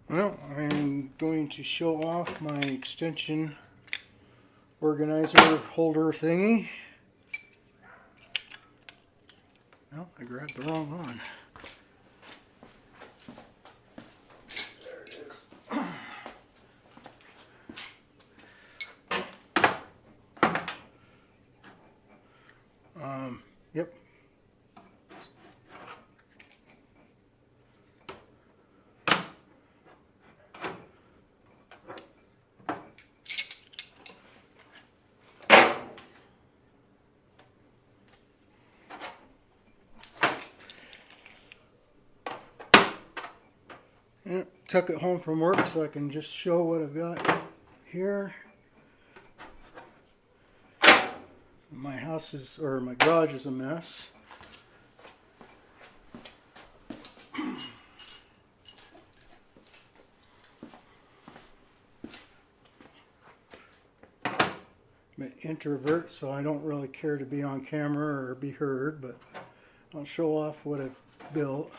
Well, I'm going to show off my extension organizer holder thingy. Well, I grabbed the wrong one. There it is. Yep. Yeah, took it home from work so I can just show what I've got here. My house is, or my garage is a mess. I'm an introvert, so I don't really care to be on camera or be heard, but I'll show off what I've built.